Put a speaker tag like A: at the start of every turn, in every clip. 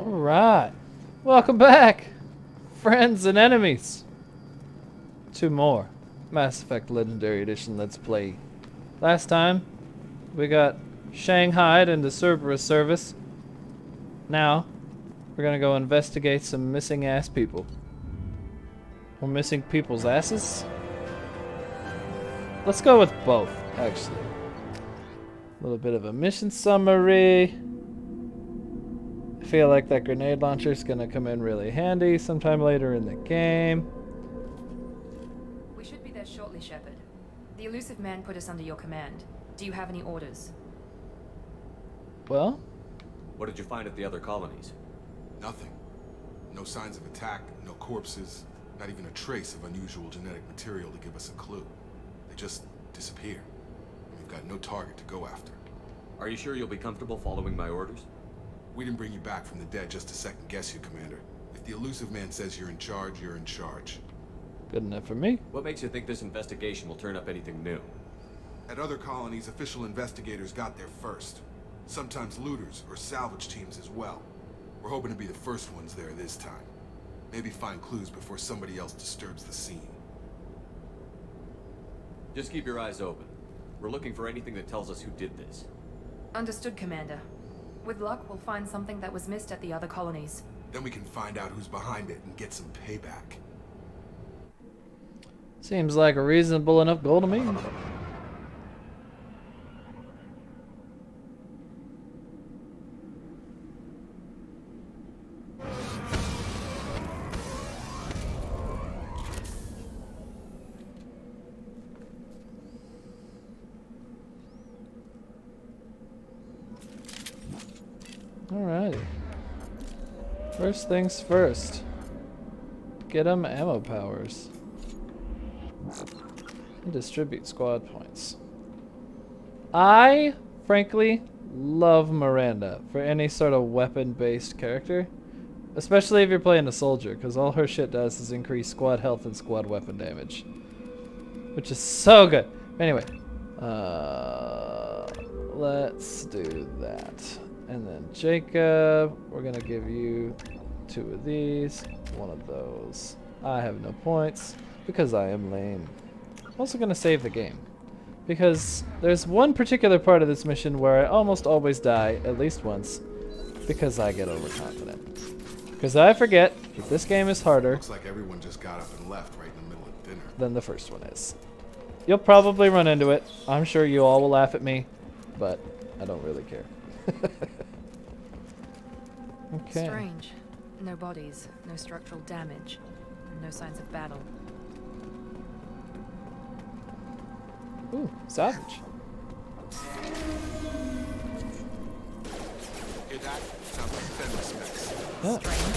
A: Alright. Welcome back, friends and enemies, to more Mass Effect Legendary Edition Let's Play. Last time, we got shanghaied into Cerberus service. Now, we're gonna go investigate some missing ass people. Or missing people's asses? Let's go with both, actually. A little bit of a mission summary. I feel like that grenade launcher is going to come in really handy sometime later in the game.
B: We should be there shortly, Shepard. The Illusive Man put us under your command. Do you have any orders?
A: Well?
C: What did you find at the other colonies?
D: Nothing. No signs of attack, no corpses, not even a trace of unusual genetic material to give us a clue. They just disappear. We've got no target to go after.
C: Are you sure you'll be comfortable following my orders?
D: We didn't bring you back from the dead just to second guess you, Commander. If the Illusive Man says you're in charge, you're in charge.
A: Good enough for me.
C: What makes you think this investigation will turn up anything new?
D: At other colonies, official investigators got there first. Sometimes looters or salvage teams as well. We're hoping to be the first ones there this time. Maybe find clues before somebody else disturbs the scene.
C: Just keep your eyes open. We're looking for anything that tells us who did this.
B: Understood, Commander. With luck, we'll find something that was missed at the other colonies.
D: Then we can find out who's behind it and get some payback.
A: Seems like a reasonable enough goal to me. Alrighty. First things first. Get them ammo powers. And distribute squad points. I, frankly, love Miranda for any sort of weapon-based character. Especially if you're playing a soldier, because all her shit does is increase squad health and squad weapon damage. Which is so good. Anyway. Let's do that. And then Jacob, we're gonna give you 2 of these, 1 of those. I have no points because I am lame. I'm also gonna save the game because there's one particular part of this mission where I almost always die at least once because I get overconfident. Because I forget that this game is harder.
D: Looks like everyone just got up and left right in the middle of dinner.
A: Than the first one is. You'll probably run into it. I'm sure you all will laugh at me, but I don't really care. Okay.
B: Strange. No bodies, no structural damage, and no signs of battle.
A: Ooh, salvage.
D: Hear that? Sounds like fence specs.
A: Yeah.
B: Strange.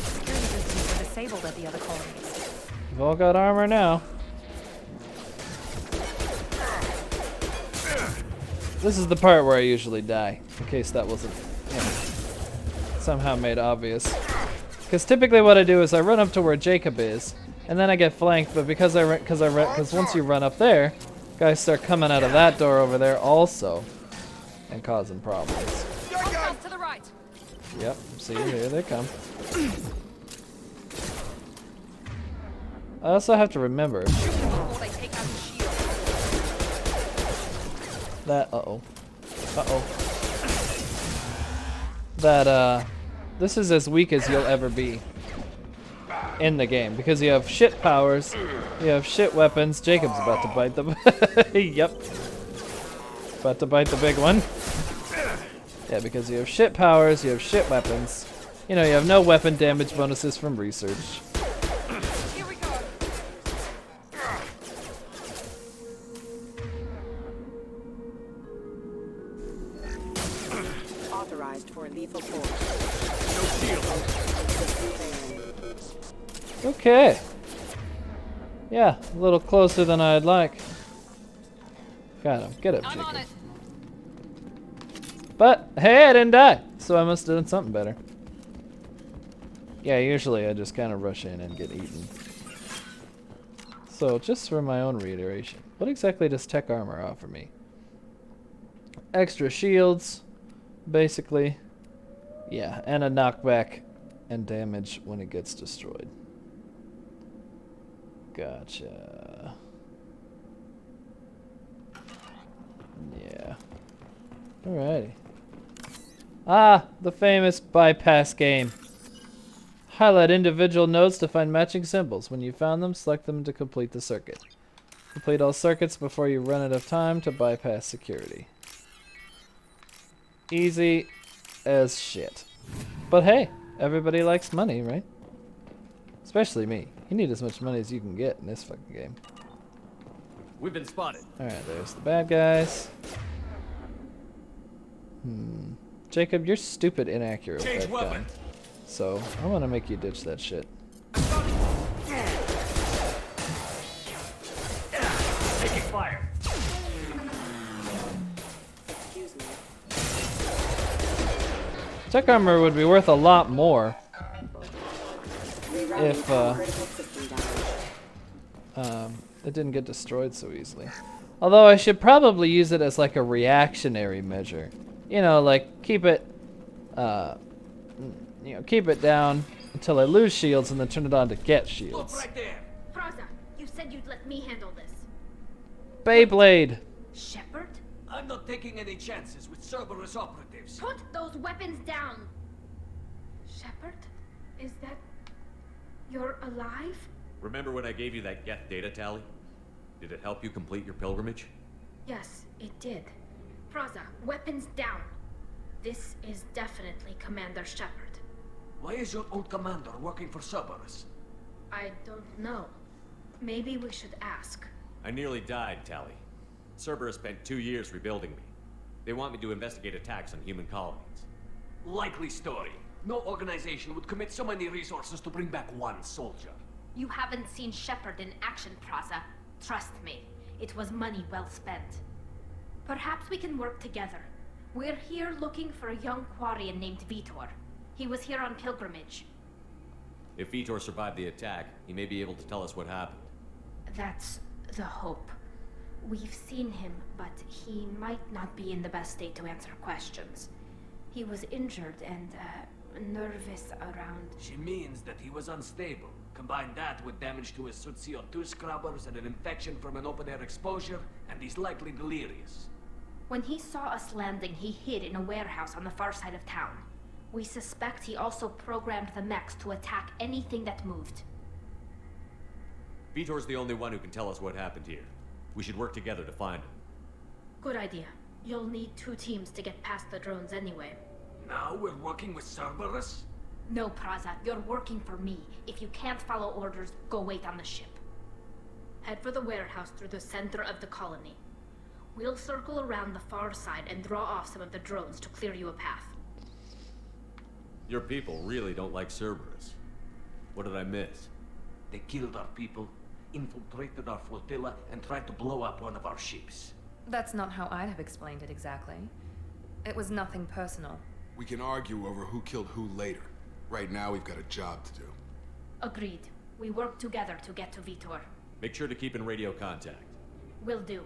B: Security systems were disabled at the other colonies.
A: We've all got armor now. This is the part where I usually die, in case that wasn't, you know, somehow made obvious. Because typically what I do is I run up to where Jacob is, and then I get flanked. But because once you run up there, guys start coming out of that door over there also, and causing problems.
B: To the right.
A: Yep. See, here they come. I also have to remember
B: Before they take out the shield.
A: that that this is as weak as you'll ever be in the game because you have shit powers, you have shit weapons. Jacob's about to bite the yep, about to bite the big one. Yeah, because you have shit powers, you have shit weapons. You know, you have no weapon damage bonuses from research.
B: Here we go.
E: Authorized for lethal force.
A: Okay. Yeah, a little closer than I'd like. Got him. Get up,
B: I'm on
A: Jacob.
B: it.
A: But, hey, I didn't die, so I must have done something better. Yeah, usually I just kind of rush in and get eaten. So, just for my own reiteration, what exactly does tech armor offer me? Extra shields, basically. Yeah, and a knockback and damage when it gets destroyed. Gotcha. Yeah. Alrighty. Ah, the famous bypass game. Highlight individual nodes to find matching symbols. When you found them, select them to complete the circuit. Complete all circuits before you run out of time to bypass security. Easy as shit. But hey, everybody likes money, right? Especially me. You need as much money as you can get in this fucking game.
C: We've been spotted.
A: Alright, there's the bad guys. Jacob, you're stupid inaccurate with
C: Change
A: that
C: weapon.
A: gun. So, I want to make you ditch that shit.
C: Taking fire.
E: Excuse me.
A: Tech armor would be worth a lot more
E: Rerouting
A: if
E: for critical system damage.
A: it didn't get destroyed so easily. Although I should probably use it as like a reactionary measure. You know, like keep it keep it down until I lose shields and then turn it on to get shields.
C: Look right there.
F: Praza, you said you'd let me handle this.
A: Beyblade.
F: Shepard?
C: I'm not taking any chances with Cerberus operatives.
F: Put those weapons down! Shepard? Is that... You're alive?
C: Remember when I gave you that Geth data tally? Did it help you complete your pilgrimage?
F: Yes, it did. Praza, weapons down. This is definitely Commander Shepard.
G: Why is your old commander working for Cerberus?
F: I don't know. Maybe we should ask.
C: I nearly died, Tally. Cerberus spent 2 years rebuilding me. They want me to investigate attacks on human colonies.
G: Likely story. No organization would commit so many resources to bring back one soldier.
F: You haven't seen Shepard in action, Praza. Trust me, it was money well spent. Perhaps we can work together. We're here looking for a young Quarian named Vitor. He was here on pilgrimage.
C: If Vitor survived the attack, he may be able to tell us what happened.
F: That's the hope. We've seen him, but he might not be in the best state to answer questions. He was injured and, nervous around...
G: She means that he was unstable. Combine that with damage to his suit CO2 scrubbers and an infection from an open-air exposure, and he's likely delirious.
F: When he saw us landing, he hid in a warehouse on the far side of town. We suspect he also programmed the mechs to attack anything that moved.
C: Vitor's the only one who can tell us what happened here. We should work together to find him.
F: Good idea. You'll need 2 teams to get past the drones anyway.
G: Now we're working with Cerberus?
F: No, Praza, you're working for me. If you can't follow orders, go wait on the ship. Head for the warehouse through the center of the colony. We'll circle around the far side and draw off some of the drones to clear you a path.
C: Your people really don't like Cerberus. What did I miss?
G: They killed our people, infiltrated our flotilla, and tried to blow up one of our ships.
B: That's not how I'd have explained it exactly. It was nothing personal.
D: We can argue over who killed who later. Right now, we've got a job to do.
F: Agreed. We work together to get to Vitor.
C: Make sure to keep in radio contact.
F: Will do.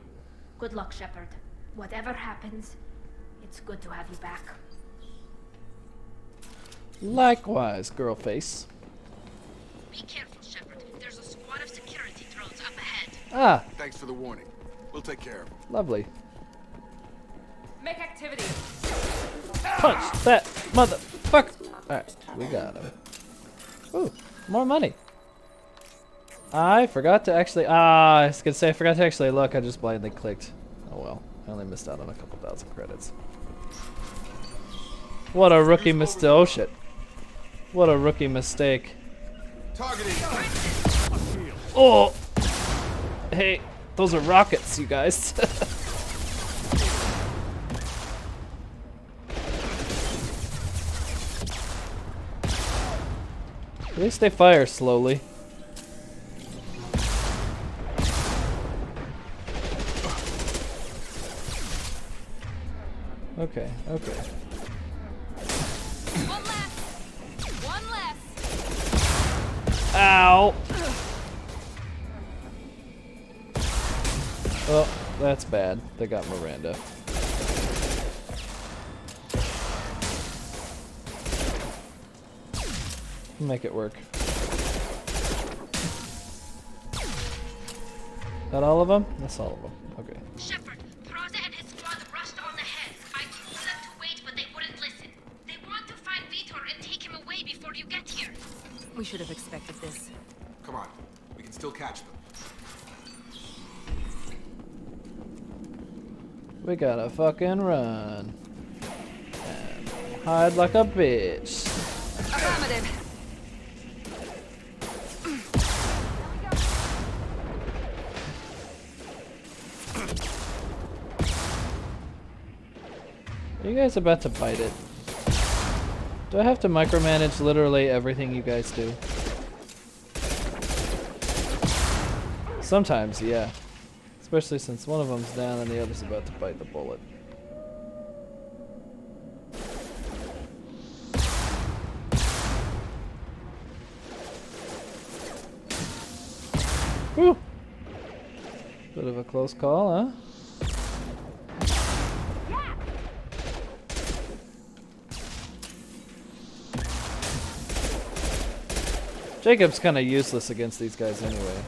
F: Good luck, Shepard. Whatever happens, it's good to have you back.
A: Likewise, girl face.
F: Be careful, Shepard. There's a squad of security drones up ahead.
A: Ah,
D: Thanks for the warning. We'll take care of it.
A: lovely.
B: Make activity!
A: Punch that motherfucker. Alright, we got him. Ooh, more money. I forgot to actually... I was gonna say I forgot to actually look. I just blindly clicked. Oh well. I only missed out on a couple thousand credits. What a rookie mistake. Oh shit. What a rookie mistake.
D: Targeting!
A: Oh! Hey, those are rockets, you guys. At least they fire slowly. Okay, okay.
B: One less! One less!
A: Ow! Oh, that's bad. They got Miranda. Make it work. That all of them? That's all of them. Okay.
F: Shepard, Praza and his squad rushed on ahead. I told them to wait, but they wouldn't listen. They want to find Vitor and take him away before you get here.
B: We should have expected this.
D: Come on, we can still catch them.
A: We gotta fucking run. And hide like a bitch.
B: Affirmative.
A: Are you guys about to bite it? Do I have to micromanage literally everything you guys do? Sometimes, yeah. Especially since one of them's down and the other's about to bite the bullet. Whew! Bit of a close call, huh? Jacob's kind of useless against these guys anyway.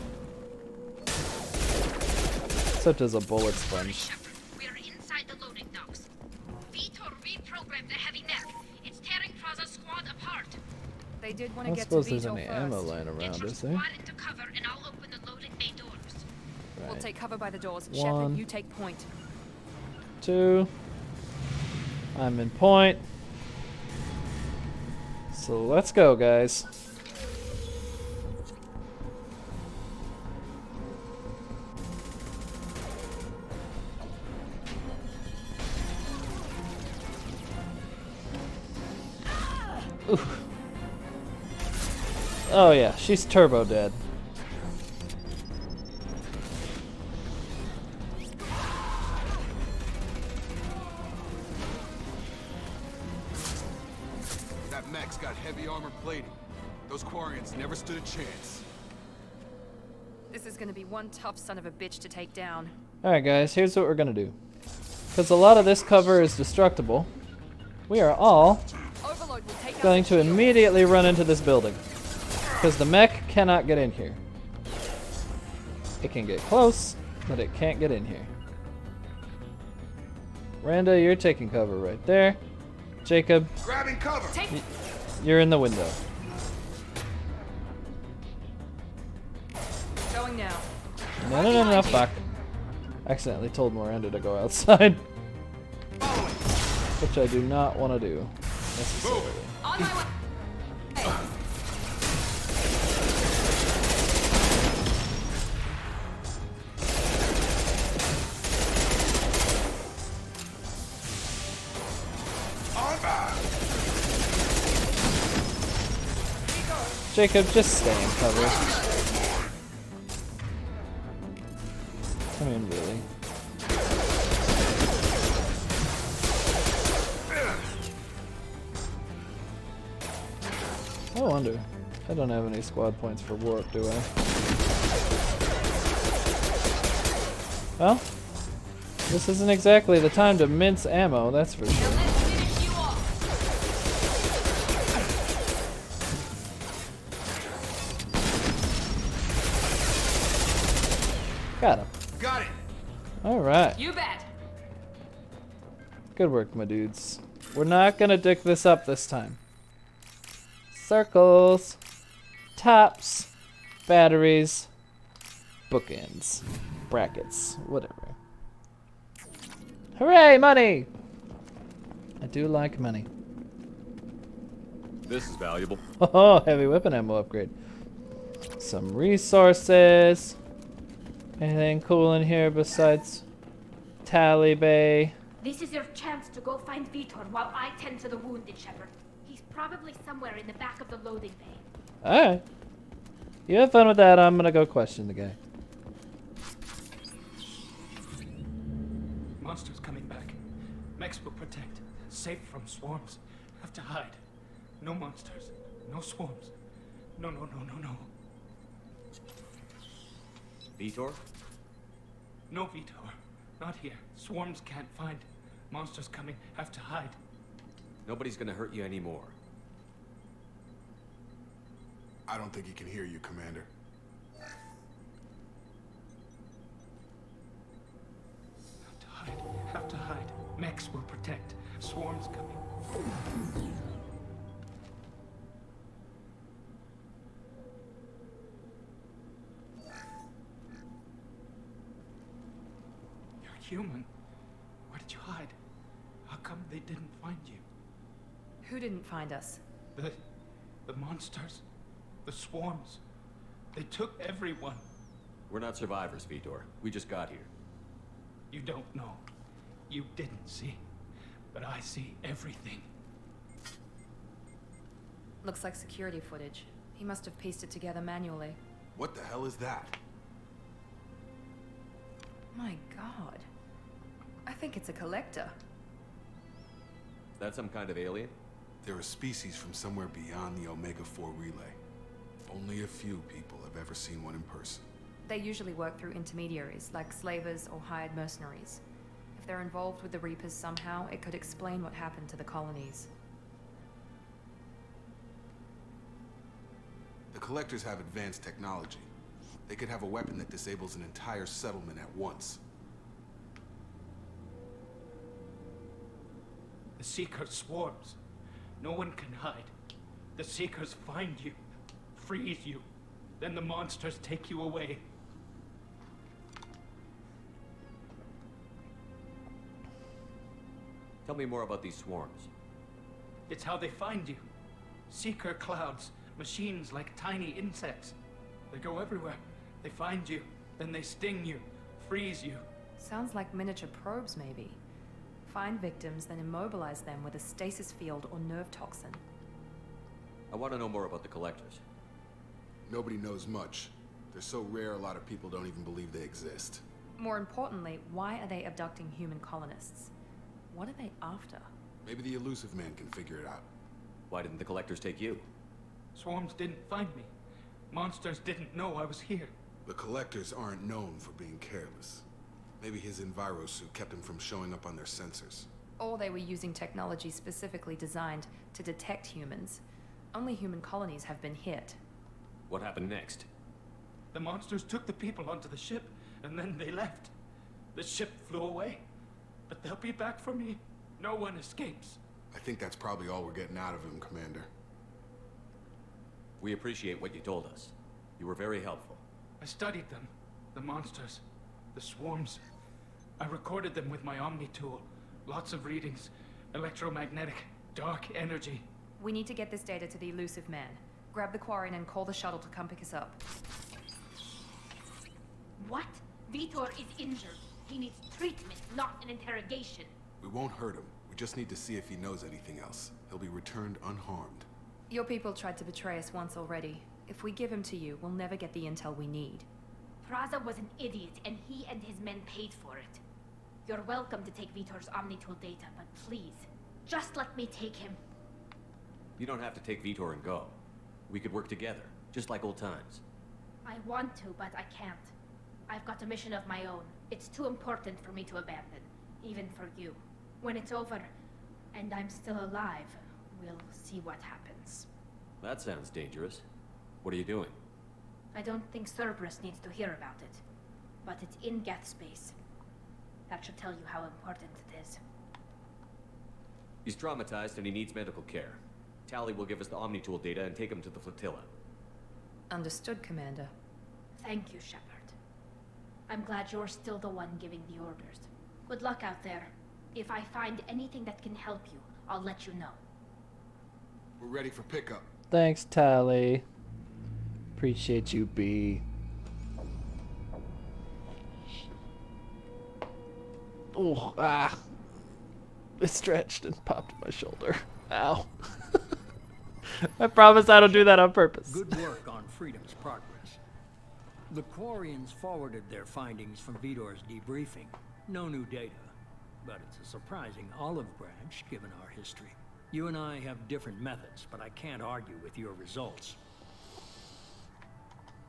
A: Except as a bullet sponge.
F: Shepard, we are inside the loading docks. Vitor reprogrammed the heavy mech. It's tearing Praza's squad apart.
B: They did want
A: I
B: to
A: don't
B: get to
A: suppose there's
B: Vitor
A: any
B: first.
A: ammo lying
F: Get
A: around,
F: your
A: is there?
F: squad into cover and I'll open the loading bay doors.
B: We'll
A: Right.
B: take cover by the doors.
A: One.
B: Shepard, you take point.
A: 2. I'm in point. So let's go, guys. Oof. Oh yeah, she's turbo dead.
D: That mech's got heavy armor plating. Those Quarians never stood a chance.
B: This is going to be one tough son of a bitch to take down.
A: Alright guys, here's what we're gonna do. Because a lot of this cover is destructible, we are all
B: Overload will take out
A: going
B: the
A: to
B: shield.
A: immediately run into this building. Because the mech cannot get in here. It can get close, but it can't get in here. Randa, you're taking cover right there. Jacob,
D: Grabbing cover!
B: Take
A: you're in the window.
B: going now.
A: No, fuck. Accidentally told Miranda to go outside. Which I do not want to do, necessarily.
B: On my way. Hey.
A: Jacob, just stay in cover. I mean, really. I wonder. I don't have any squad points for warp, do I? Well, this isn't exactly the time to mince ammo, that's for
B: Now
A: sure.
B: let's finish you off.
A: Got him.
D: Got it!
A: Alright.
B: You bet.
A: Good work, my dudes. We're not gonna dick this up this time. Circles, tops, batteries, bookends, brackets, whatever. Hooray, money! I do like money.
C: This is valuable.
A: Oh, heavy weapon ammo upgrade. Some resources. Anything cool in here besides Tally Bay?
F: This is your chance to go find Vitor while I tend to the wounded, Shepard. He's probably somewhere in the back of the loading bay.
A: Alright. You have fun with that. I'm gonna go question the guy.
H: Monsters coming back. Mechs will protect. Safe from swarms. Have to hide. No monsters. No swarms. No.
C: Vitor?
H: No Vitor. Not here. Swarms can't find. Monsters coming. Have to hide.
C: Nobody's gonna hurt you anymore.
D: I don't think he can hear you, Commander.
H: Have to hide. Have to hide. Mex will protect. Swarm's coming. You're human. Where did you hide? How come they didn't find you?
B: Who didn't find us?
H: The monsters. The swarms. They took everyone.
C: We're not survivors, Vitor. We just got here.
H: You don't know. You didn't see. But I see everything.
B: Looks like security footage. He must have pieced it together manually.
D: What the hell is that?
B: My god. I think it's a collector.
C: Is that some kind of alien?
D: They're a species from somewhere beyond the Omega-4 relay. Only a few people have ever seen one in person.
B: They usually work through intermediaries, like slavers or hired mercenaries. If they're involved with the Reapers somehow, it could explain what happened to the colonies.
D: The Collectors have advanced technology. They could have a weapon that disables an entire settlement at once.
H: The Seeker swarms. No one can hide. The Seekers find you, freeze you, then the monsters take you away.
C: Tell me more about these swarms.
H: It's how they find you. Seeker clouds, machines like tiny insects. They go everywhere. They find you, then they sting you, freeze you.
B: Sounds like miniature probes, maybe. Find victims, then immobilize them with a stasis field or nerve toxin.
C: I want to know more about the Collectors.
D: Nobody knows much. They're so rare, a lot of people don't even believe they exist.
B: More importantly, why are they abducting human colonists? What are they after?
D: Maybe the Elusive Man can figure it out.
C: Why didn't the Collectors take you?
H: Swarms didn't find me. Monsters didn't know I was here.
D: The Collectors aren't known for being careless. Maybe his envirosuit kept him from showing up on their sensors.
B: Or they were using technology specifically designed to detect humans. Only human colonies have been hit.
C: What happened next?
H: The monsters took the people onto the ship, and then they left. The ship flew away. But they'll be back for me. No one escapes.
D: I think that's probably all we're getting out of him, Commander.
C: We appreciate what you told us. You were very helpful.
H: I studied them. The monsters. The swarms. I recorded them with my Omni tool. Lots of readings. Electromagnetic. Dark energy.
B: We need to get this data to the Elusive Man. Grab the Quarian and call the shuttle to come pick us up.
F: What? Vitor is injured. He needs treatment, not an interrogation.
D: We won't hurt him. We just need to see if he knows anything else. He'll be returned unharmed.
B: Your people tried to betray us once already. If we give him to you, we'll never get the intel we need.
F: Praza was an idiot, and he and his men paid for it. You're welcome to take Vitor's Omnitool data, but please, just let me take him.
C: You don't have to take Vitor and go. We could work together, just like old times.
F: I want to, but I can't. I've got a mission of my own. It's too important for me to abandon, even for you. When it's over, and I'm still alive, we'll see what happens.
C: That sounds dangerous. What are you doing?
F: I don't think Cerberus needs to hear about it, but it's in Geth space. That should tell you how important it is.
C: He's traumatized and he needs medical care. Tali will give us the Omnitool data and take him to the flotilla.
B: Understood, Commander.
F: Thank you, Shepard. I'm glad you're still the one giving the orders. Good luck out there. If I find anything that can help you, I'll let you know.
D: We're ready for pickup.
A: Thanks, Tali. Appreciate you, B. Oh, ah. It stretched and popped my shoulder. Ow. I promise I don't do that on purpose.
I: Good work on Freedom's progress. The Quarians forwarded their findings from Vitor's debriefing. No new data, but it's a surprising olive branch given our history. You and I have different methods, but I can't argue with your results.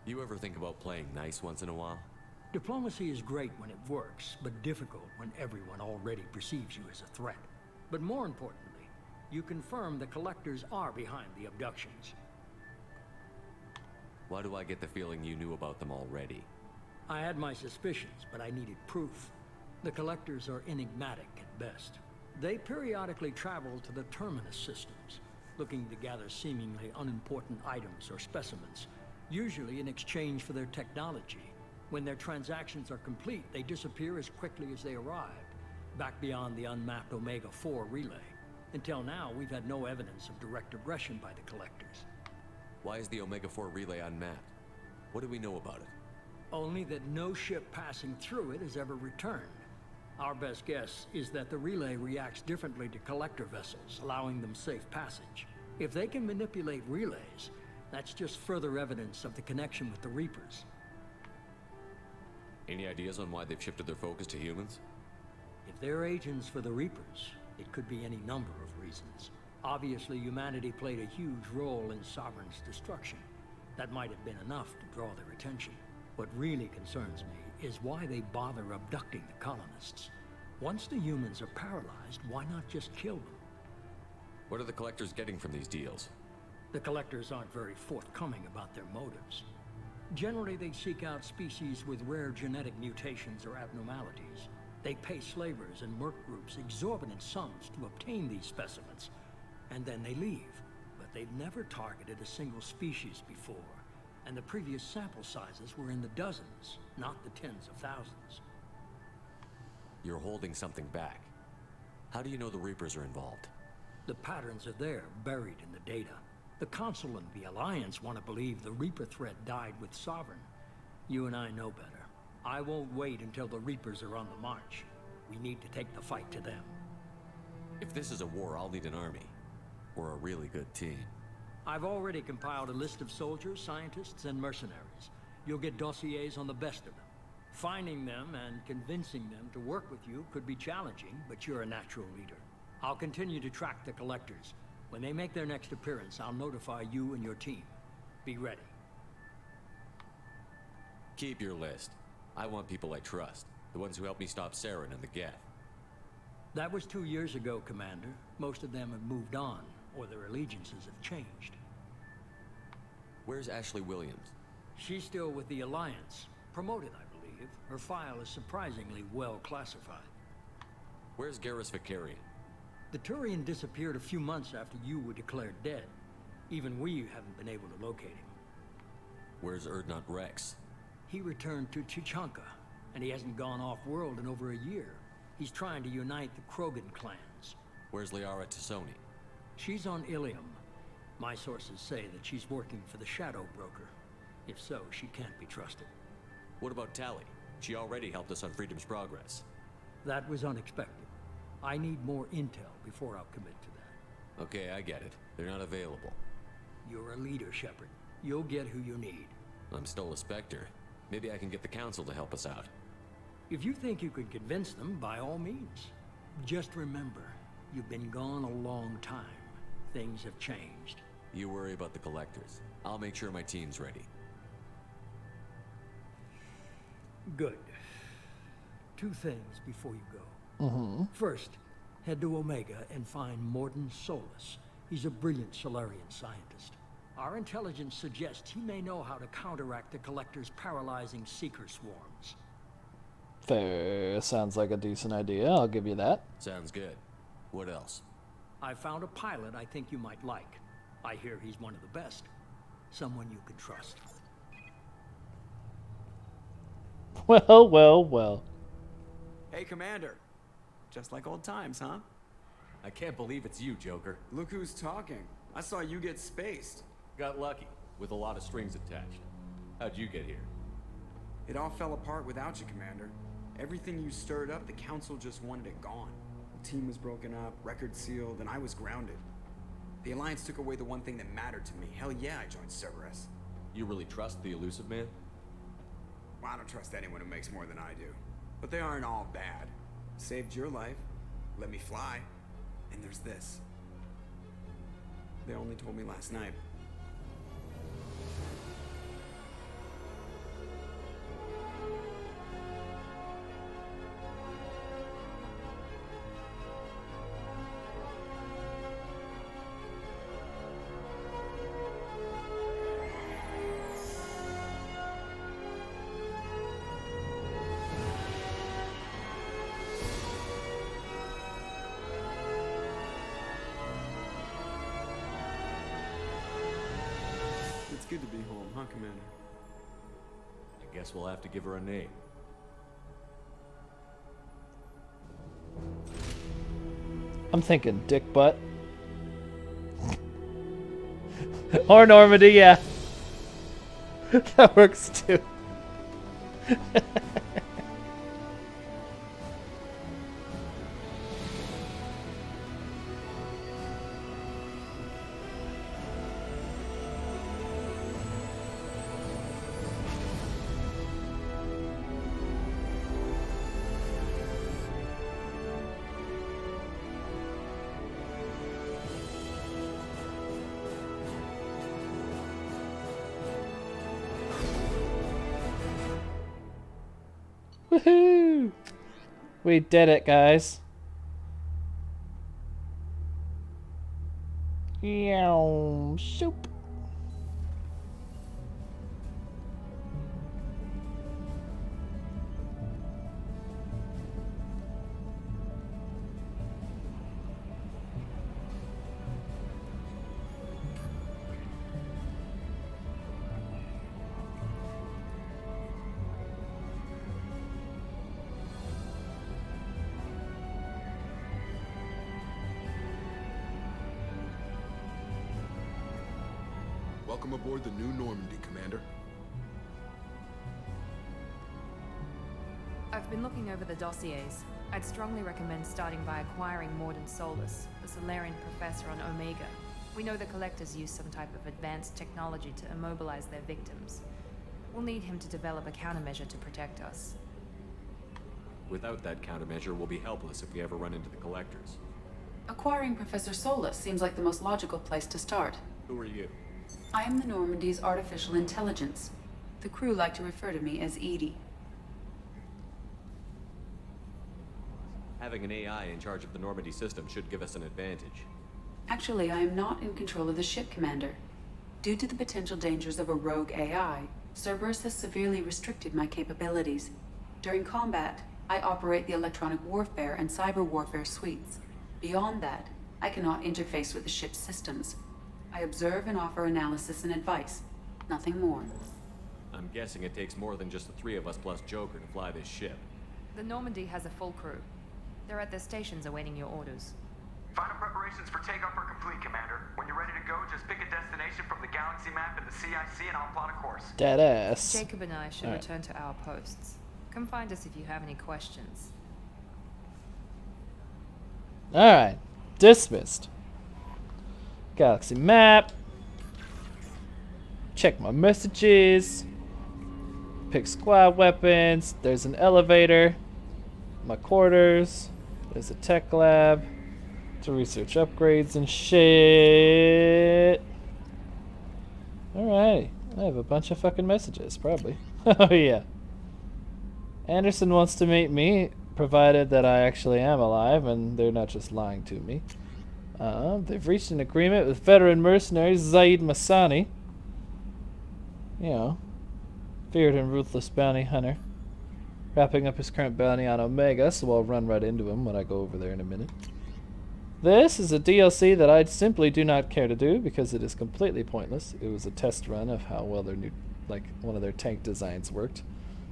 C: You ever think about playing nice once in a while?
I: Diplomacy is great when it works, but difficult when everyone already perceives you as a threat. But more importantly, you confirm the Collectors are behind the abductions.
C: Why do I get the feeling you knew about them already?
I: I had my suspicions, but I needed proof. The Collectors are enigmatic at best. They periodically travel to the Terminus systems, looking to gather seemingly unimportant items or specimens, usually in exchange for their technology. When their transactions are complete, they disappear as quickly as they arrived, back beyond the unmapped Omega-4 relay. Until now, we've had no evidence of direct aggression by the Collectors.
C: Why is the Omega-4 relay unmapped? What do we know about it?
I: Only that no ship passing through it has ever returned. Our best guess is that the relay reacts differently to Collector vessels, allowing them safe passage. If they can manipulate relays, that's just further evidence of the connection with the Reapers.
C: Any ideas on why they've shifted their focus to humans?
I: If they're agents for the Reapers, it could be any number of reasons. Obviously, humanity played a huge role in Sovereign's destruction. That might have been enough to draw their attention. What really concerns me is why they bother abducting the colonists. Once the humans are paralyzed, why not just kill them?
C: What are the Collectors getting from these deals?
I: The Collectors aren't very forthcoming about their motives. Generally, they seek out species with rare genetic mutations or abnormalities. They pay slavers and merc groups exorbitant sums to obtain these specimens, and then they leave. But they've never targeted a single species before, and the previous sample sizes were in the dozens, not the tens of thousands.
C: You're holding something back. How do you know the Reapers are involved?
I: The patterns are there, buried in the data. The Council and the Alliance want to believe the Reaper threat died with Sovereign. You and I know better. I won't wait until the Reapers are on the march. We need to take the fight to them.
C: If this is a war, I'll need an army. Or a really good team.
I: I've already compiled a list of soldiers, scientists, and mercenaries. You'll get dossiers on the best of them. Finding them and convincing them to work with you could be challenging, but you're a natural leader. I'll continue to track the Collectors. When they make their next appearance, I'll notify you and your team. Be ready.
C: Keep your list. I want people I trust. The ones who helped me stop Saren and the Geth.
I: That was 2 years ago, Commander. Most of them have moved on, or their allegiances have changed.
C: Where's Ashley Williams?
I: She's still with the Alliance. Promoted, I believe. Her file is surprisingly well classified.
C: Where's Garrus Vakarian?
I: The Turian disappeared a few months after you were declared dead. Even we haven't been able to locate him.
C: Where's Urdnot Rex?
I: He returned to Chichanka, and he hasn't gone off-world in over a year. He's trying to unite the Krogan clans.
C: Where's Liara Tassoni?
I: She's on Ilium. My sources say that she's working for the Shadow Broker. If so, she can't be trusted.
C: What about Tali? She already helped us on Freedom's Progress.
I: That was unexpected. I need more intel before I'll commit to that.
C: Okay, I get it. They're not available.
I: You're a leader, Shepard. You'll get who you need.
C: I'm still a Spectre. Maybe I can get the Council to help us out.
I: If you think you can convince them, by all means. Just remember, you've been gone a long time. Things have changed.
C: You worry about the Collectors. I'll make sure my team's ready.
I: Good. 2 things before you go. First, head to Omega and find Mordin Solus. He's a brilliant Solarian scientist. Our intelligence suggests he may know how to counteract the Collector's paralyzing Seeker swarms.
A: Fair. Sounds like a decent idea. I'll give you that.
C: Sounds good. What else?
I: I found a pilot I think you might like. I hear he's one of the best. Someone you can trust.
A: Well, well, well.
J: Hey, Commander. Just like old times, huh?
C: I can't believe it's you, Joker.
J: Look who's talking. I saw you get spaced.
C: Got lucky, with a lot of strings attached. How'd you get here?
J: It all fell apart without you, Commander. Everything you stirred up, the Council just wanted it gone. The team was broken up, record sealed, and I was grounded. The Alliance took away the one thing that mattered to me. Hell yeah, I joined Cerberus.
C: You really trust the Illusive Man?
J: Well, I don't trust anyone who makes more than I do. But they aren't all bad. Saved your life, let me fly, and there's this. They only told me last night. good to be home, huh, Commander?
C: I guess we'll have to give her a name.
A: I'm thinking Dick Butt. Or Normandy, yeah. That works too. Woohoo! We did it, guys. Yow, soup.
D: Welcome aboard the new Normandy, Commander.
B: I've been looking over the dossiers. I'd strongly recommend starting by acquiring Mordin Solus, the Solarian professor on Omega. We know the Collectors use some type of advanced technology to immobilize their victims. We'll need him to develop a countermeasure to protect us.
C: Without that countermeasure, we'll be helpless if we ever run into the Collectors.
K: Acquiring Professor Solus seems like the most logical place to start.
C: Who are you?
K: I am the Normandy's artificial intelligence. The crew like to refer to me as Edie.
C: Having an AI in charge of the Normandy system should give us an advantage.
K: Actually, I am not in control of the ship, Commander. Due to the potential dangers of a rogue AI, Cerberus has severely restricted my capabilities. During combat, I operate the electronic warfare and cyber warfare suites. Beyond that, I cannot interface with the ship's systems. I observe and offer analysis and advice. Nothing more.
C: I'm guessing it takes more than just the three of us plus Joker to fly this ship.
B: The Normandy has a full crew. They're at their stations awaiting your orders.
L: Final preparations for takeoff are complete, Commander. When you're ready to go, just pick a destination from the galaxy map in the CIC and I'll plot a course.
A: Deadass.
B: Jacob and I should return to our posts. Come find us if you have any questions.
A: Alright. Dismissed. Galaxy map. Check my messages. Pick squad weapons. There's an elevator. My quarters. There's a tech lab. To research upgrades and shit. Alright. I have a bunch of fucking messages, probably. Oh yeah. Anderson wants to meet me, provided that I actually am alive and they're not just lying to me. They've reached an agreement with veteran mercenary Zaid Masani. You know, feared and ruthless bounty hunter. Wrapping up his current bounty on Omega, so I'll run right into him when I go over there in a minute. This is a DLC that I simply do not care to do because it is completely pointless. It was a test run of how well their new, one of their tank designs worked.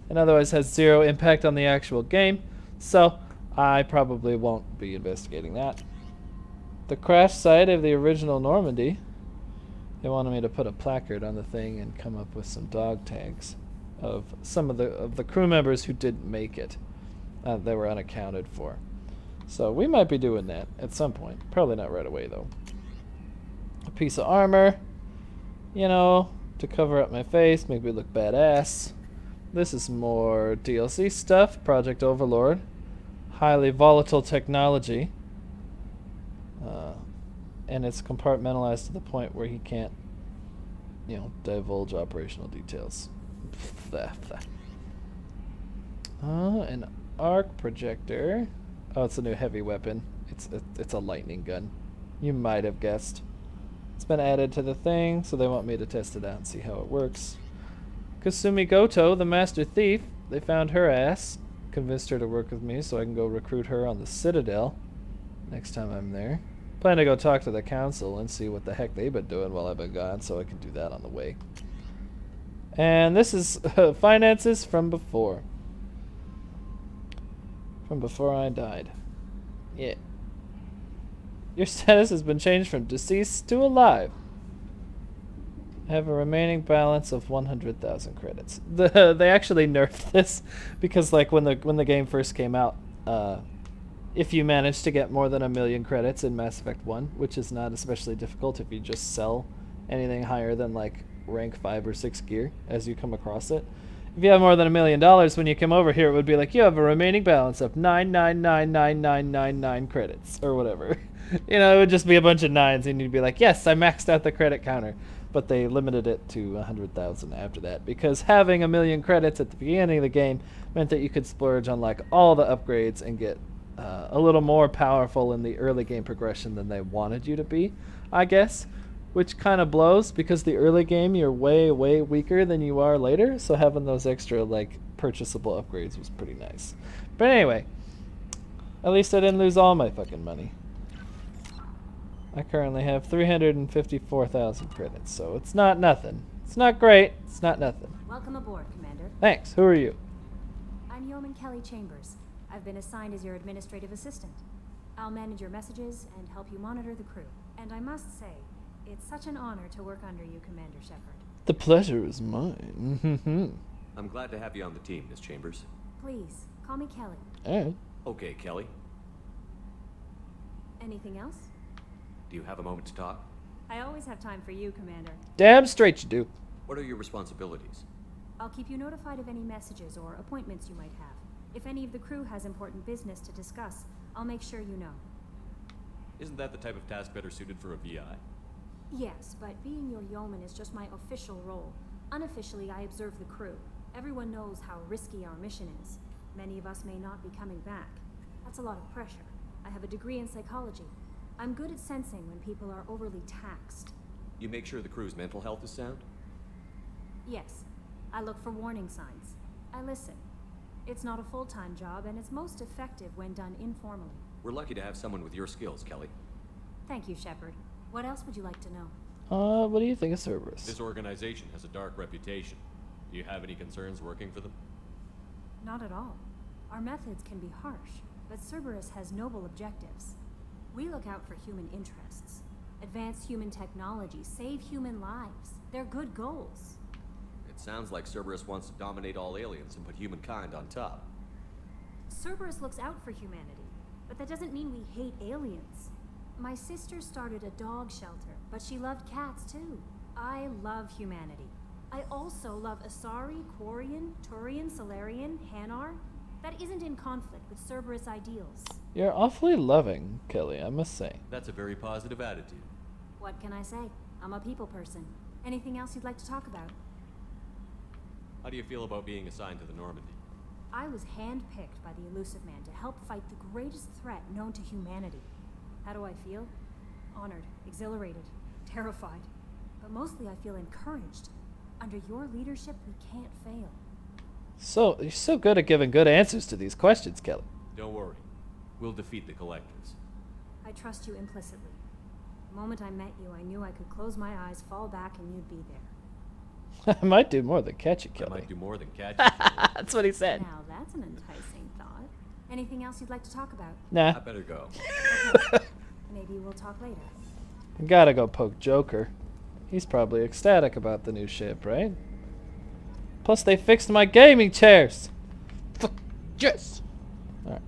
A: And otherwise has zero impact on the actual game, so I probably won't be investigating that. The crash site of the original Normandy. They wanted me to put a placard on the thing and come up with some dog tags of some of the crew members who didn't make it. They were unaccounted for. So we might be doing that at some point. Probably not right away though. A piece of armor, you know, to cover up my face, make me look badass. This is more DLC stuff. Project Overlord. Highly volatile technology. And it's compartmentalized to the point where he can't, you know, divulge operational details. An arc projector. Oh, it's a new heavy weapon. It's a lightning gun. You might have guessed. It's been added to the thing, so they want me to test it out and see how it works. Kasumi Goto, the master thief, they found her ass. Convinced her to work with me so I can go recruit her on the Citadel next time I'm there. Plan to go talk to the council and see what the heck they've been doing while I've been gone, so I can do that on the way. And this is finances from before. From before I died. Yeah. Your status has been changed from deceased to alive. I have a remaining balance of 100,000 credits. They actually nerfed this because, like, when the game first came out, if you manage to get more than 1 million credits in Mass Effect 1, which is not especially difficult if you just sell anything higher than like rank 5 or 6 gear as you come across it. If you have more than $1 million when you come over here, it would be like you have a remaining balance of 9999999 credits or whatever. You know, it would just be a bunch of nines, and you'd be like, yes, I maxed out the credit counter. But they limited it to 100,000 after that because having 1 million credits at the beginning of the game meant that you could splurge on like all the upgrades and get a little more powerful in the early game progression than they wanted you to be, I guess, which kind of blows because the early game you're way weaker than you are later, so having those extra like purchasable upgrades was pretty nice. But anyway, at least I didn't lose all my fucking money. I currently have 354,000 credits, so it's not nothing. It's not great, it's not nothing.
M: Welcome aboard, Commander.
A: Thanks. Who are you?
M: I'm Yeoman Kelly Chambers. I've been assigned as your administrative assistant. I'll manage your messages and help you monitor the crew. And I must say, it's such an honor to work under you, Commander Shepard.
A: The pleasure is mine.
C: I'm glad to have you on the team, Miss Chambers.
M: Please, call me Kelly.
A: Alright.
C: Okay, Kelly.
M: Anything else?
C: Do you have a moment to talk?
M: I always have time for you, Commander.
A: Damn straight you do.
C: What are your responsibilities?
M: I'll keep you notified of any messages or appointments you might have. If any of the crew has important business to discuss, I'll make sure you know.
C: Isn't that the type of task better suited for a VI?
M: Yes, but being your yeoman is just my official role. Unofficially, I observe the crew. Everyone knows how risky our mission is. Many of us may not be coming back. That's a lot of pressure. I have a degree in psychology. I'm good at sensing when people are overly taxed.
C: You make sure the crew's mental health is sound?
M: Yes. I look for warning signs. I listen. It's not a full-time job, and it's most effective when done informally.
C: We're lucky to have someone with your skills, Kelly.
M: Thank you, Shepard. What else would you like to know?
A: What do you think of Cerberus?
C: This organization has a dark reputation. Do you have any concerns working for them?
M: Not at all. Our methods can be harsh, but Cerberus has noble objectives. We look out for human interests, advance human technology, save human lives. They're good goals.
C: It sounds like Cerberus wants to dominate all aliens and put humankind on top.
M: Cerberus looks out for humanity, but that doesn't mean we hate aliens. My sister started a dog shelter, but she loved cats too. I love humanity. I also love Asari, Quarian, Turian, Salarian, Hanar. That isn't in conflict with Cerberus ideals.
A: You're awfully loving, Kelly, I must say.
C: That's a very positive attitude.
M: What can I say? I'm a people person. Anything else you'd like to talk about?
C: How do you feel about being assigned to the Normandy?
M: I was handpicked by the Illusive Man to help fight the greatest threat known to humanity. How do I feel? Honored, exhilarated, terrified. But mostly I feel encouraged. Under your leadership, we can't fail.
A: So, you're so good at giving good answers to these questions, Kelly.
C: Don't worry. We'll defeat the Collectors.
M: I trust you implicitly. The moment I met you, I knew I could close my eyes, fall back, and you'd be there.
A: I might do more than catch you, Kelly.
C: I might do more than catch you.
A: That's what he said.
M: Now that's an enticing thought. Anything else you'd like to talk about?
A: Nah.
C: I better go.
M: Maybe we'll talk later.
A: Gotta go poke Joker. He's probably ecstatic about the new ship, right? Plus, they fixed my gaming chairs. Fuck yes. Alright.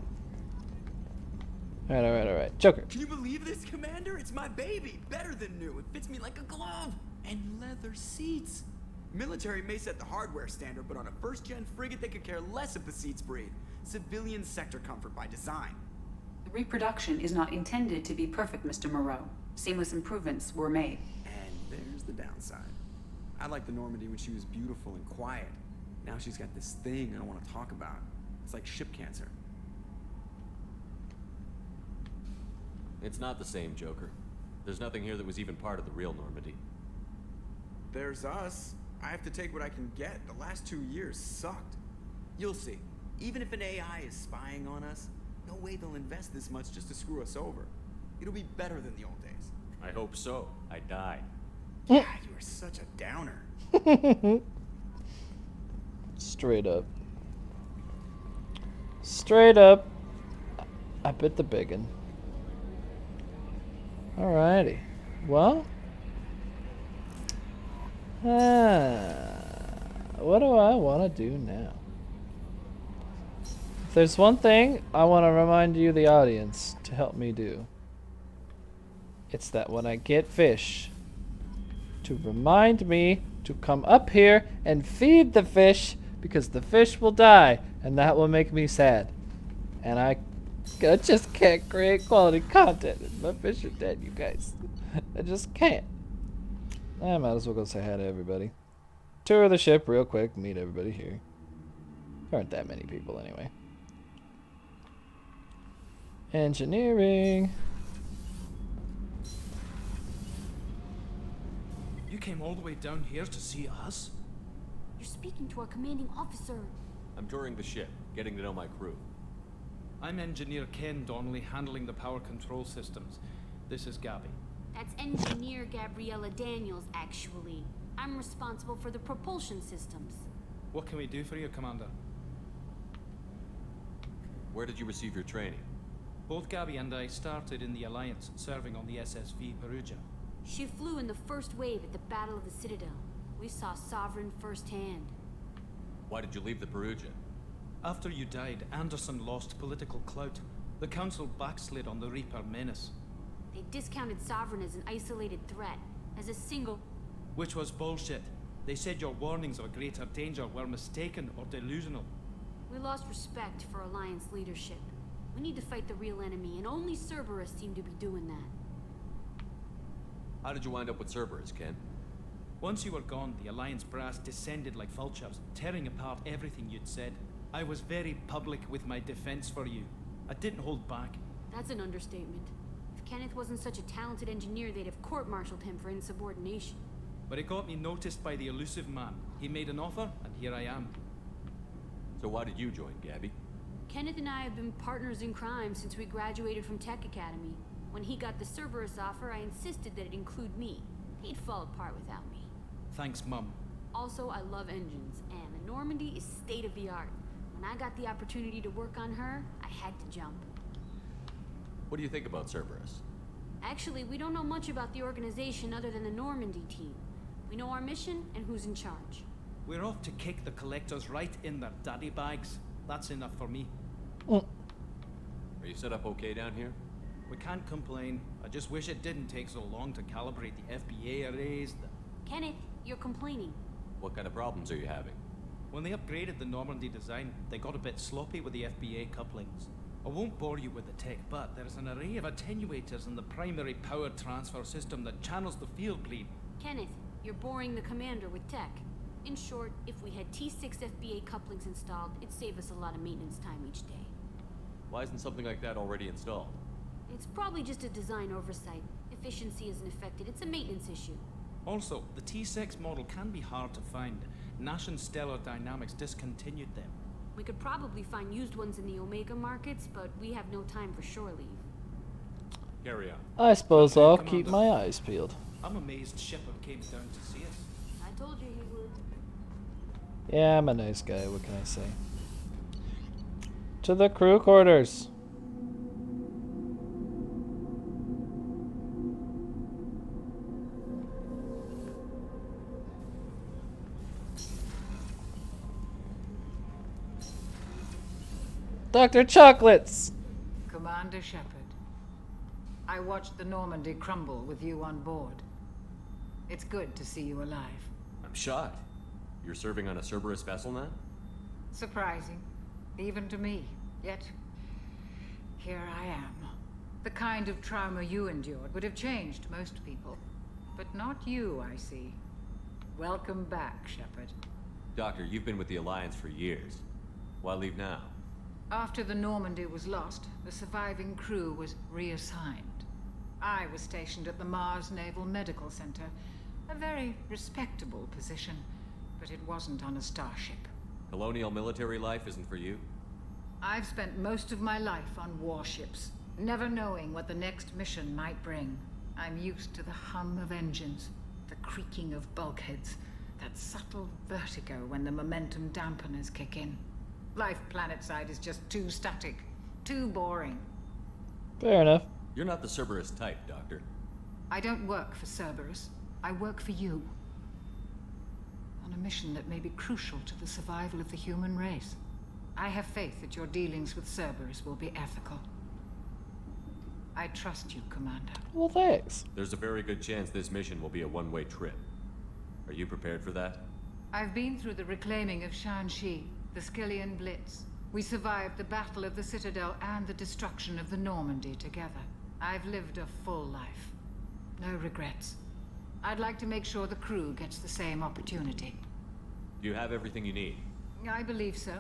A: Alright. Joker.
J: Can you believe this, Commander? It's my baby. Better than new. It fits me like a glove. And leather seats. Military may set the hardware standard, but on a first-gen frigate, they could care less if the seats breathe. Civilian sector comfort by design.
K: The reproduction is not intended to be perfect, Mr. Moreau. Seamless improvements were made.
J: And there's the downside. I liked the Normandy when she was beautiful and quiet. Now she's got this thing I don't want to talk about. It's like ship cancer.
C: It's not the same, Joker. There's nothing here that was even part of the real Normandy.
J: There's us. I have to take what I can get. The last 2 years sucked. You'll see. Even if an AI is spying on us, no way they'll invest this much just to screw us over. It'll be better than the old days.
C: I hope so. I died.
J: God, you are such a downer.
A: Straight up. Straight up. I bit the biggin. Alrighty. Well. What do I want to do now? If there's one thing I want to remind you, the audience, to help me do. It's that when I get fish, to remind me to come up here and feed the fish, because the fish will die, and that will make me sad. And I just can't create quality content if my fish are dead, you guys. I just can't. I might as well go say hi to everybody. Tour the ship real quick, meet everybody here. There aren't that many people anyway. Engineering.
H: You came all the way down here to see us?
M: You're speaking to our commanding officer.
C: I'm touring the ship, getting to know my crew.
H: I'm Engineer Ken Donnelly, handling the power control systems. This is Gabby.
N: That's Engineer Gabriella Daniels, actually. I'm responsible for the propulsion systems.
H: What can we do for you, Commander?
C: Where did you receive your training?
H: Both Gabby and I started in the Alliance, serving on the SSV Perugia.
N: She flew in the first wave at the Battle of the Citadel. We saw Sovereign firsthand.
C: Why did you leave the Perugia?
H: After you died, Anderson lost political clout. The Council backslid on the Reaper menace.
N: They discounted Sovereign as an isolated threat, as a single...
H: Which was bullshit. They said your warnings of greater danger were mistaken or delusional.
N: We lost respect for Alliance leadership. We need to fight the real enemy, and only Cerberus seemed to be doing that.
C: How did you wind up with Cerberus, Ken?
H: Once you were gone, the Alliance brass descended like vultures, tearing apart everything you'd said. I was very public with my defense for you. I didn't hold back.
N: That's an understatement. If Kenneth wasn't such a talented engineer, they'd have court-martialed him for insubordination.
H: But it got me noticed by the elusive man. He made an offer, and here I am.
C: So why did you join, Gabby?
N: Kenneth and I have been partners in crime since we graduated from Tech Academy. When he got the Cerberus offer, I insisted that it include me. He'd fall apart without me.
H: Thanks, Mum.
N: Also, I love engines, and the Normandy is state-of-the-art. When I got the opportunity to work on her, I had to jump.
C: What do you think about Cerberus?
N: Actually, we don't know much about the organization other than the Normandy team. We know our mission and who's in charge.
H: We're off to kick the Collectors right in their daddy bags. That's enough for me.
C: Are you set up okay down here?
H: We can't complain. I just wish it didn't take so long to calibrate the FBA arrays.
N: Kenneth, you're complaining.
C: What kind of problems are you having?
H: When they upgraded the Normandy design, they got a bit sloppy with the FBA couplings. I won't bore you with the tech, but there's an array of attenuators in the primary power transfer system that channels the field bleed.
N: Kenneth, you're boring the commander with tech. In short, if we had T6 FBA couplings installed, it'd save us a lot of maintenance time each day.
C: Why isn't something like that already installed?
N: It's probably just a design oversight. Efficiency isn't affected, it's a maintenance issue.
H: Also, the T6 model can be hard to find. Nash and Stellar Dynamics discontinued them.
N: We could probably find used ones in the Omega markets, but we have no time for shore leave.
C: Carry on.
A: I suppose I'll keep my eyes peeled.
H: I'm amazed Shepard came down to see us.
N: I told you he would.
A: Yeah, I'm a nice guy, what can I say? To the crew quarters. Dr. Chocolates!
O: Commander Shepard, I watched the Normandy crumble with you on board. It's good to see you alive.
C: I'm shocked. You're serving on a Cerberus vessel now?
O: Surprising, even to me. Yet, here I am. The kind of trauma you endured would have changed most people. But not you, I see. Welcome back, Shepard.
C: Doctor, you've been with the Alliance for years. Why leave now?
O: After the Normandy was lost, the surviving crew was reassigned. I was stationed at the Mars Naval Medical Center, a very respectable position, but it wasn't on a starship.
C: Colonial military life isn't for you?
O: I've spent most of my life on warships. Never knowing what the next mission might bring, I'm used to the hum of engines, the creaking of bulkheads, that subtle vertigo when the momentum dampeners kick in. Life planetside is just too static, too boring.
A: Fair enough.
C: You're not the Cerberus type, Doctor.
O: I don't work for Cerberus. I work for you. On a mission that may be crucial to the survival of the human race. I have faith that your dealings with Cerberus will be ethical. I trust you, Commander.
A: Well, thanks.
C: There's a very good chance this mission will be a one-way trip. Are you prepared for that?
O: I've been through the reclaiming of Shanxi, the Skillian Blitz. We survived the Battle of the Citadel and the destruction of the Normandy together. I've lived a full life. No regrets. I'd like to make sure the crew gets the same opportunity.
C: Do you have everything you need?
O: I believe so.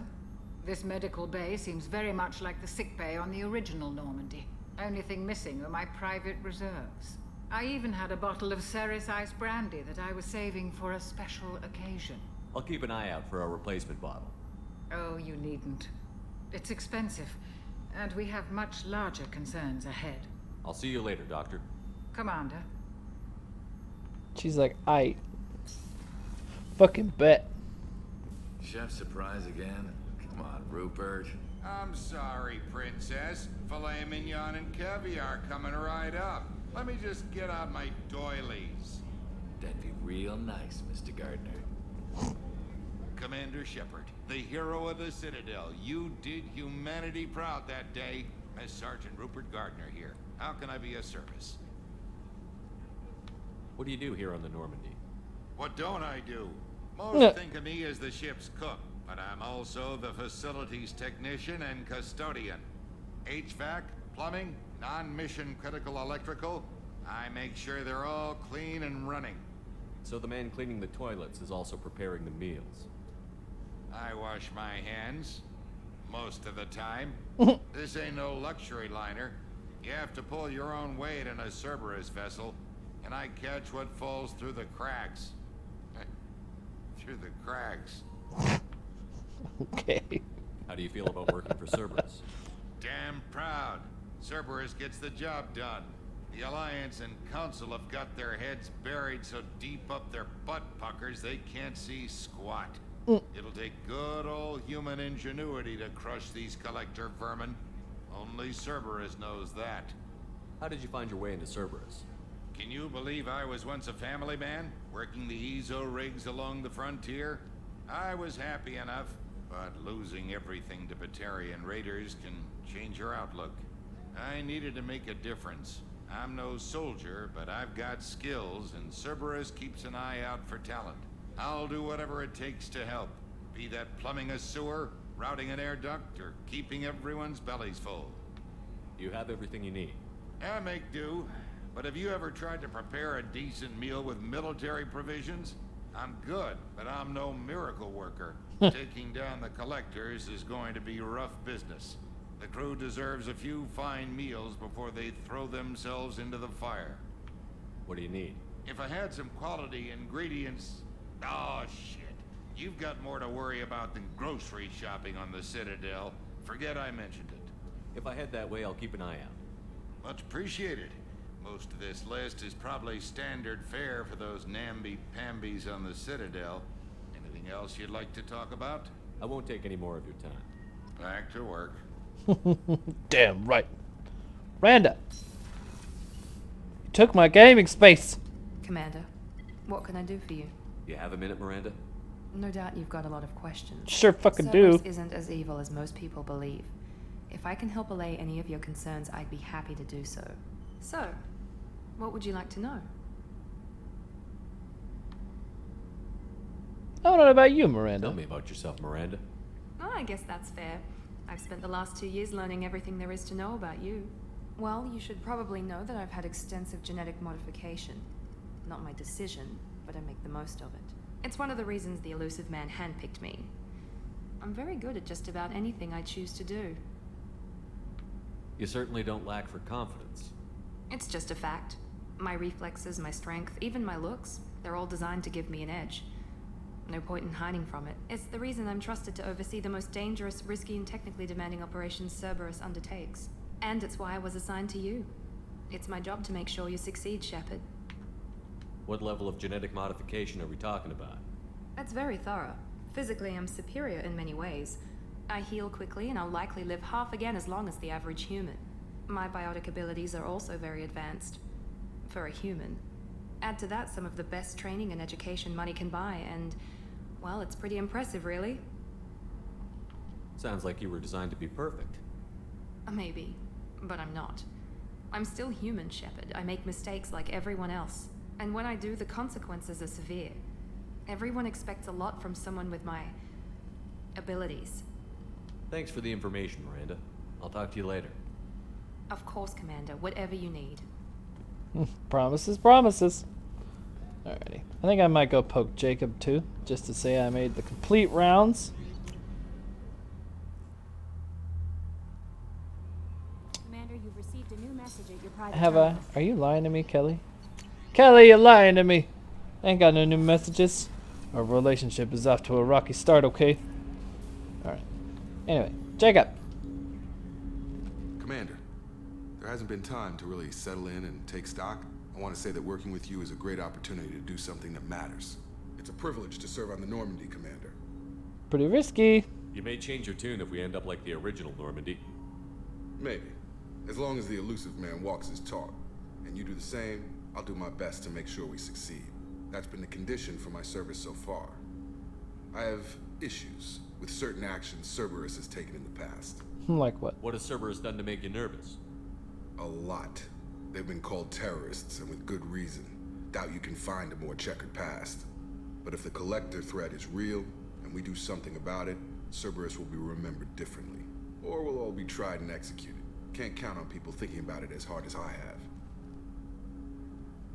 O: This medical bay seems very much like the sick bay on the original Normandy. Only thing missing are my private reserves. I even had a bottle of Ceres Ice brandy that I was saving for a special occasion.
C: I'll keep an eye out for a replacement bottle.
O: Oh, you needn't. It's expensive, and we have much larger concerns ahead.
C: I'll see you later, Doctor.
O: Commander.
A: She's like, I fucking bet.
P: Chef surprise again? Come on, Rupert.
Q: I'm sorry, Princess. Filet mignon and caviar coming right up. Let me just get out my doilies.
P: That'd be real nice, Mr. Gardner.
Q: Commander Shepard, the hero of the Citadel. You did humanity proud that day. As Sergeant Rupert Gardner here. How can I be of service?
C: What do you do here on the Normandy?
Q: What don't I do? Most think of me as the ship's cook, but I'm also the facilities technician and custodian. HVAC, plumbing, non-mission critical electrical. I make sure they're all clean and running.
C: So the man cleaning the toilets is also preparing the meals.
Q: I wash my hands. Most of the time. This ain't no luxury liner. You have to pull your own weight in a Cerberus vessel, and I catch what falls through the cracks. Through the cracks.
A: Okay.
C: How do you feel about working for Cerberus?
Q: Damn proud. Cerberus gets the job done. The Alliance and Council have got their heads buried so deep up their butt puckers they can't see squat. It'll take good old human ingenuity to crush these collector vermin. Only Cerberus knows that.
C: How did you find your way into Cerberus?
Q: Can you believe I was once a family man, working the EZO rigs along the frontier? I was happy enough, but losing everything to Batarian raiders can change your outlook. I needed to make a difference. I'm no soldier, but I've got skills, and Cerberus keeps an eye out for talent. I'll do whatever it takes to help. Be that plumbing a sewer, routing an air duct, or keeping everyone's bellies full.
C: You have everything you need.
Q: I make do. But have you ever tried to prepare a decent meal with military provisions? I'm good, but I'm no miracle worker. Taking down the collectors is going to be rough business. The crew deserves a few fine meals before they throw themselves into the fire.
C: What do you need?
Q: If I had some quality ingredients... Oh, shit. You've got more to worry about than grocery shopping on the Citadel. Forget I mentioned it.
C: If I head that way, I'll keep an eye out.
Q: Much appreciated. Most of this list is probably standard fare for those namby-pambies on the Citadel. Anything else you'd like to talk about?
C: I won't take any more of your time.
Q: Back to work.
A: Damn right. Randa! You took my gaming space!
B: Commander, what can I do for you?
C: You have a minute, Miranda?
B: No doubt you've got a lot of questions.
A: Sure fucking
B: Cerberus
A: do.
B: isn't as evil as most people believe. If I can help allay any of your concerns, I'd be happy to do so. So, what would you like to know?
A: I don't know about you, Miranda.
C: Tell me about yourself, Miranda.
B: Oh, I guess that's fair. I've spent the last 2 years learning everything there is to know about you. Well, you should probably know that I've had extensive genetic modification. Not my decision, but I make the most of it. It's one of the reasons the Elusive Man handpicked me. I'm very good at just about anything I choose to do.
C: You certainly don't lack for confidence.
B: It's just a fact. My reflexes, my strength, even my looks, they're all designed to give me an edge. No point in hiding from it. It's the reason I'm trusted to oversee the most dangerous, risky, and technically demanding operations Cerberus undertakes. And it's why I was assigned to you. It's my job to make sure you succeed, Shepard.
C: What level of genetic modification are we talking about?
B: That's very thorough. Physically, I'm superior in many ways. I heal quickly, and I'll likely live half again as long as the average human. My biotic abilities are also very advanced. For a human. Add to that some of the best training and education money can buy, and, well, it's pretty impressive, really.
C: Sounds like you were designed to be perfect.
B: Maybe, but I'm not. I'm still human, Shepard. I make mistakes like everyone else. And when I do, the consequences are severe. Everyone expects a lot from someone with my abilities.
C: Thanks for the information, Miranda. I'll talk to you later.
B: Of course, Commander. Whatever you need.
A: Promises, promises. Alrighty. I think I might go poke Jacob too, just to say I made the complete rounds.
M: Commander, you've received a new message at your private
A: Have I?
M: terminal.
A: Are you lying to me, Kelly? Kelly, you're lying to me. I ain't got no new messages. Our relationship is off to a rocky start, okay? Alright. Anyway, Jacob.
D: Commander, there hasn't been time to really settle in and take stock. I want to say that working with you is a great opportunity to do something that matters. It's a privilege to serve on the Normandy, Commander.
A: Pretty risky.
C: You may change your tune if we end up like the original Normandy.
D: Maybe. As long as the elusive man walks his talk. And you do the same, I'll do my best to make sure we succeed. That's been the condition for my service so far. I have issues with certain actions Cerberus has taken in the past.
A: Like what?
C: What has Cerberus done to make you nervous?
D: A lot. They've been called terrorists, and with good reason. Doubt you can find a more checkered past. But if the Collector threat is real, and we do something about it, Cerberus will be remembered differently. Or we'll all be tried and executed. Can't count on people thinking about it as hard as I have.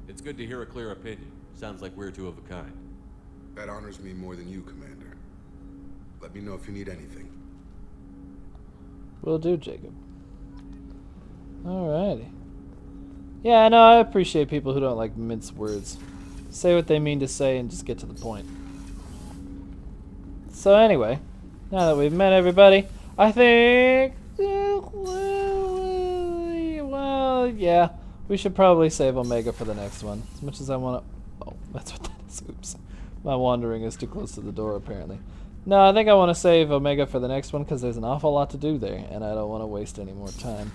C: It's good to hear a clear opinion. Sounds like we're two of a kind.
D: That honors me more than you, Commander. Let me know if you need anything.
A: Will do, Jacob. Alrighty. Yeah, no, I appreciate people who don't like mince words. Say what they mean to say and just get to the point. So anyway, now that we've met everybody, I think... Well, yeah. We should probably save Omega for the next one. As much as I want to... Oh, that's what that is. Oops. My wandering is too close to the door, apparently. No, I think I want to save Omega for the next one because there's an awful lot to do there, and I don't want to waste any more time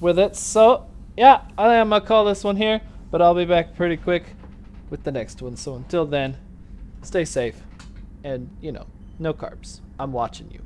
A: with it. So, yeah, I think I'm going to call this one here, but I'll be back pretty quick with the next one. So until then, stay safe, and, you know, no carbs. I'm watching you.